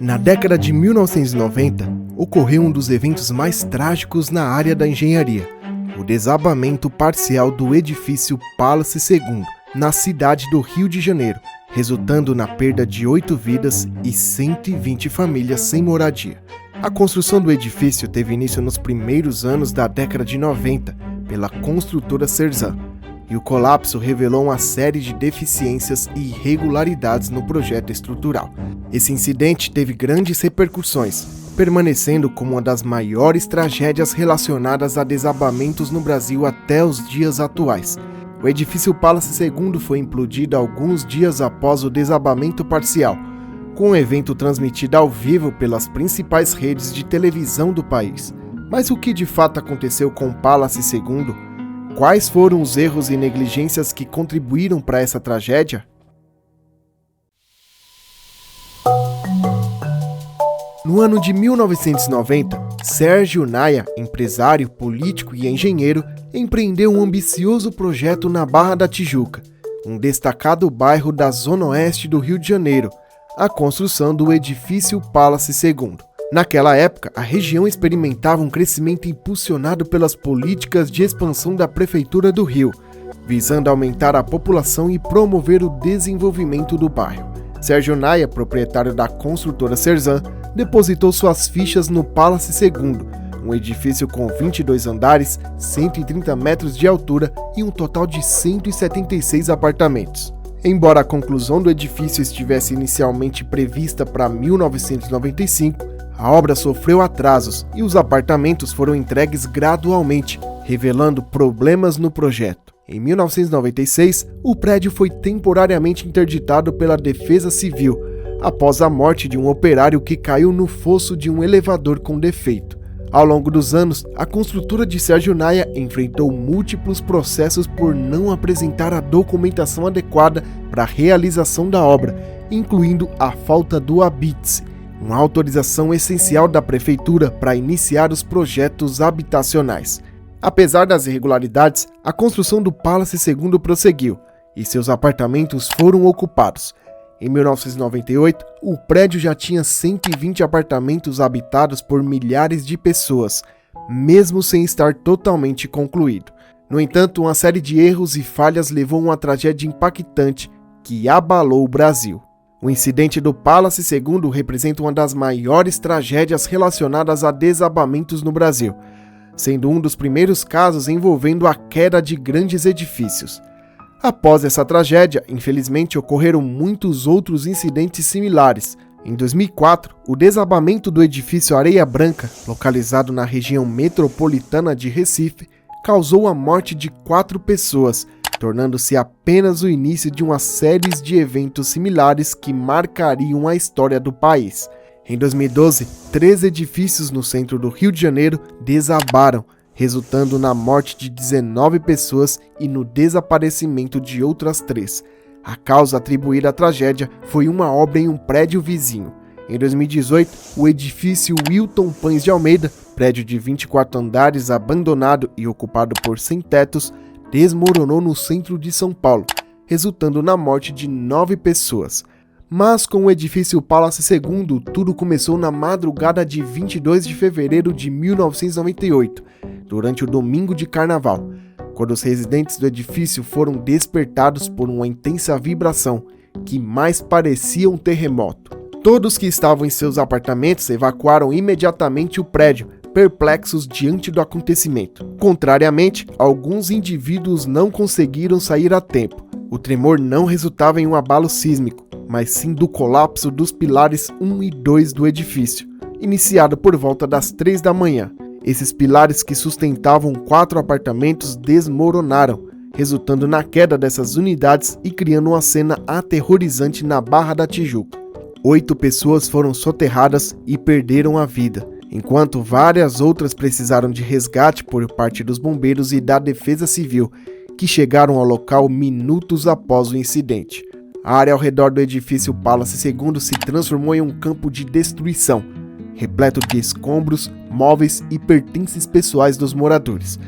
Na década de 1990, ocorreu um dos eventos mais trágicos na área da engenharia, o desabamento parcial do edifício Palace II, na cidade do Rio de Janeiro, resultando na perda de 8 vidas e 120 famílias sem moradia. A construção do edifício teve início nos primeiros anos da década de 90 pela construtora Cerzan, e o colapso revelou uma série de deficiências e irregularidades no projeto estrutural. Esse incidente teve grandes repercussões, permanecendo como uma das maiores tragédias relacionadas a desabamentos no Brasil até os dias atuais. O edifício Palace II foi implodido alguns dias após o desabamento parcial, com o evento transmitido ao vivo pelas principais redes de televisão do país. Mas o que de fato aconteceu com o Palace II? Quais foram os erros e negligências que contribuíram para essa tragédia? No ano de 1990, Sérgio Naia, empresário, político e engenheiro, empreendeu um ambicioso projeto na Barra da Tijuca, um destacado bairro da zona oeste do Rio de Janeiro, a construção do edifício Palace II. Naquela época, a região experimentava um crescimento impulsionado pelas políticas de expansão da Prefeitura do Rio, visando aumentar a população e promover o desenvolvimento do bairro. Sérgio Naia, proprietário da construtora Cerzan, depositou suas fichas no Palace II, um edifício com 22 andares, 130 metros de altura e um total de 176 apartamentos. Embora a conclusão do edifício estivesse inicialmente prevista para 1995, a obra sofreu atrasos e os apartamentos foram entregues gradualmente, revelando problemas no projeto. Em 1996, o prédio foi temporariamente interditado pela Defesa Civil, após a morte de um operário que caiu no fosso de um elevador com defeito. Ao longo dos anos, a construtora de Sérgio Naia enfrentou múltiplos processos por não apresentar a documentação adequada para a realização da obra, incluindo a falta do habite, uma autorização essencial da prefeitura para iniciar os projetos habitacionais. Apesar das irregularidades, a construção do Palace II prosseguiu e seus apartamentos foram ocupados. Em 1998, o prédio já tinha 120 apartamentos habitados por milhares de pessoas, mesmo sem estar totalmente concluído. No entanto, uma série de erros e falhas levou a uma tragédia impactante que abalou o Brasil. O incidente do Palace II representa uma das maiores tragédias relacionadas a desabamentos no Brasil, sendo um dos primeiros casos envolvendo a queda de grandes edifícios. Após essa tragédia, infelizmente ocorreram muitos outros incidentes similares. Em 2004, o desabamento do edifício Areia Branca, localizado na região metropolitana de Recife, causou a morte de 4 pessoas, tornando-se apenas o início de uma série de eventos similares que marcariam a história do país. Em 2012, 3 edifícios no centro do Rio de Janeiro desabaram, resultando na morte de 19 pessoas e no desaparecimento de outras 3. A causa atribuída à tragédia foi uma obra em um prédio vizinho. Em 2018, o edifício Wilton Pães de Almeida, prédio de 24 andares abandonado e ocupado por sem-tetos, desmoronou no centro de São Paulo, resultando na morte de 9 pessoas. Mas com o edifício Palace II, tudo começou na madrugada de 22 de fevereiro de 1998, durante o domingo de carnaval, quando os residentes do edifício foram despertados por uma intensa vibração, que mais parecia um terremoto. Todos que estavam em seus apartamentos evacuaram imediatamente o prédio, perplexos diante do acontecimento. Contrariamente, alguns indivíduos não conseguiram sair a tempo. O tremor não resultava em um abalo sísmico, mas sim do colapso dos pilares 1 e 2 do edifício, iniciado por volta das 3 da manhã. Esses pilares que sustentavam 4 apartamentos desmoronaram, resultando na queda dessas unidades e criando uma cena aterrorizante na Barra da Tijuca. 8 pessoas foram soterradas e perderam a vida, enquanto várias outras precisaram de resgate por parte dos bombeiros e da Defesa Civil, que chegaram ao local minutos após o incidente. A área ao redor do edifício Palace II se transformou em um campo de destruição, repleto de escombros, móveis e pertences pessoais dos moradores.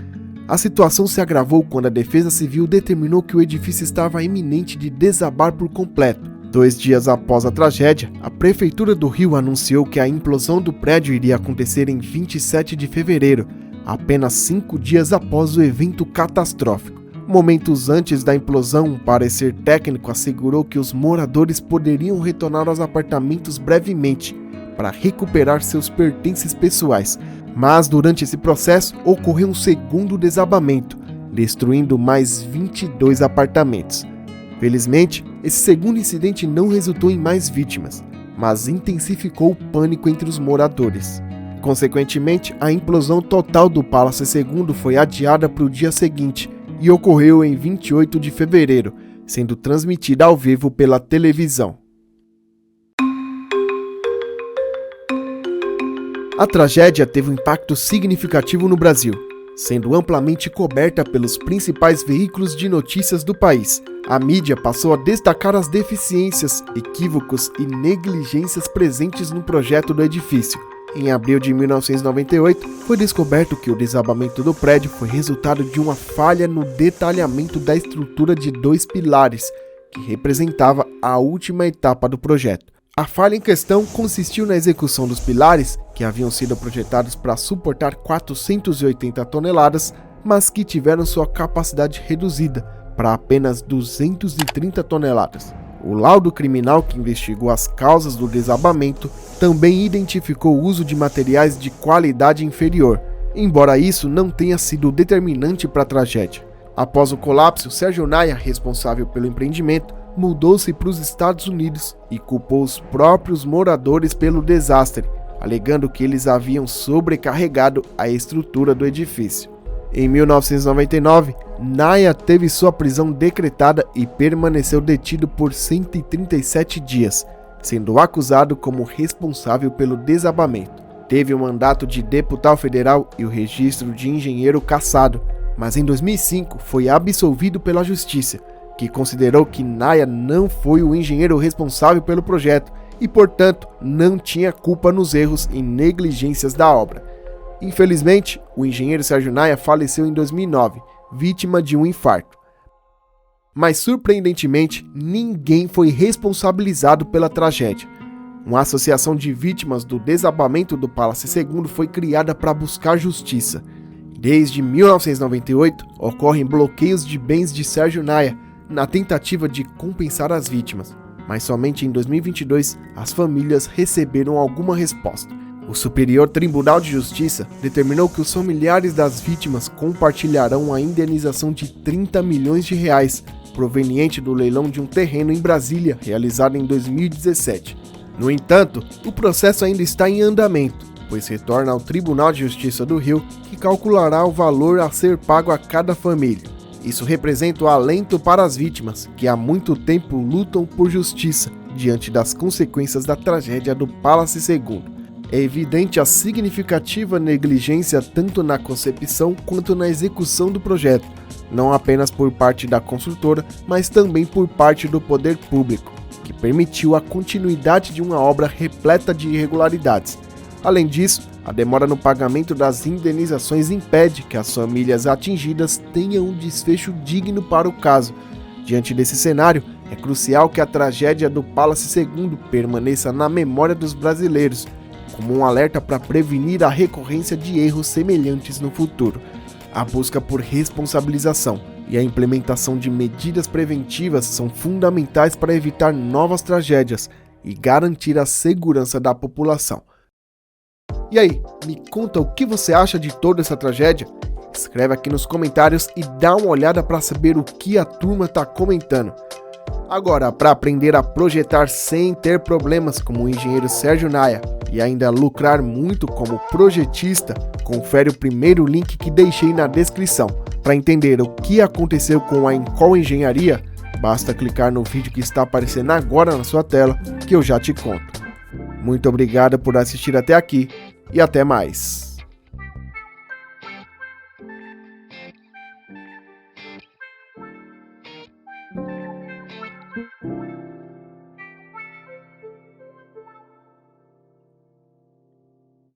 A situação se agravou quando a Defesa Civil determinou que o edifício estava iminente de desabar por completo. 2 dias após a tragédia, a Prefeitura do Rio anunciou que a implosão do prédio iria acontecer em 27 de fevereiro, apenas 5 dias após o evento catastrófico. Momentos antes da implosão, um parecer técnico assegurou que os moradores poderiam retornar aos apartamentos brevemente para recuperar seus pertences pessoais, mas durante esse processo ocorreu um segundo desabamento, destruindo mais 22 apartamentos. Felizmente, esse segundo incidente não resultou em mais vítimas, mas intensificou o pânico entre os moradores. Consequentemente, a implosão total do Palace II foi adiada para o dia seguinte e ocorreu em 28 de fevereiro, sendo transmitida ao vivo pela televisão. A tragédia teve um impacto significativo no Brasil, sendo amplamente coberta pelos principais veículos de notícias do país. A mídia passou a destacar as deficiências, equívocos e negligências presentes no projeto do edifício. Em abril de 1998, foi descoberto que o desabamento do prédio foi resultado de uma falha no detalhamento da estrutura de 2 pilares, que representava a última etapa do projeto. A falha em questão consistiu na execução dos pilares, que haviam sido projetados para suportar 480 toneladas, mas que tiveram sua capacidade reduzida para apenas 230 toneladas. O laudo criminal que investigou as causas do desabamento também identificou o uso de materiais de qualidade inferior, embora isso não tenha sido determinante para a tragédia. Após o colapso, Sérgio Naya, responsável pelo empreendimento, mudou-se para os Estados Unidos e culpou os próprios moradores pelo desastre, alegando que eles haviam sobrecarregado a estrutura do edifício. Em 1999, Naya teve sua prisão decretada e permaneceu detido por 137 dias, sendo acusado como responsável pelo desabamento. Teve o mandato de deputado federal e o registro de engenheiro cassado, mas em 2005 foi absolvido pela justiça, que considerou que Naya não foi o engenheiro responsável pelo projeto e, portanto, não tinha culpa nos erros e negligências da obra. Infelizmente, o engenheiro Sérgio Naya faleceu em 2009, vítima de um infarto. Mas, surpreendentemente, ninguém foi responsabilizado pela tragédia. Uma associação de vítimas do desabamento do Palace II foi criada para buscar justiça. Desde 1998, ocorrem bloqueios de bens de Sérgio Naya, na tentativa de compensar as vítimas, mas somente em 2022 as famílias receberam alguma resposta. O Superior Tribunal de Justiça determinou que os familiares das vítimas compartilharão a indenização de 30 milhões de reais, proveniente do leilão de um terreno em Brasília, realizado em 2017. No entanto, o processo ainda está em andamento, pois retorna ao Tribunal de Justiça do Rio, que calculará o valor a ser pago a cada família. Isso representa o alento para as vítimas, que há muito tempo lutam por justiça diante das consequências da tragédia do Palace II. É evidente a significativa negligência tanto na concepção quanto na execução do projeto, não apenas por parte da construtora, mas também por parte do poder público, que permitiu a continuidade de uma obra repleta de irregularidades. Além disso, a demora no pagamento das indenizações impede que as famílias atingidas tenham um desfecho digno para o caso. Diante desse cenário, é crucial que a tragédia do Palace II permaneça na memória dos brasileiros, como um alerta para prevenir a recorrência de erros semelhantes no futuro. A busca por responsabilização e a implementação de medidas preventivas são fundamentais para evitar novas tragédias e garantir a segurança da população. E aí, me conta o que você acha de toda essa tragédia? Escreve aqui nos comentários e dá uma olhada para saber o que a turma está comentando. Agora, para aprender a projetar sem ter problemas como o engenheiro Sérgio Naya e ainda lucrar muito como projetista, confere o primeiro link que deixei na descrição. Para entender o que aconteceu com a Encol Engenharia, basta clicar no vídeo que está aparecendo agora na sua tela, que eu já te conto. Muito obrigado por assistir até aqui e até mais.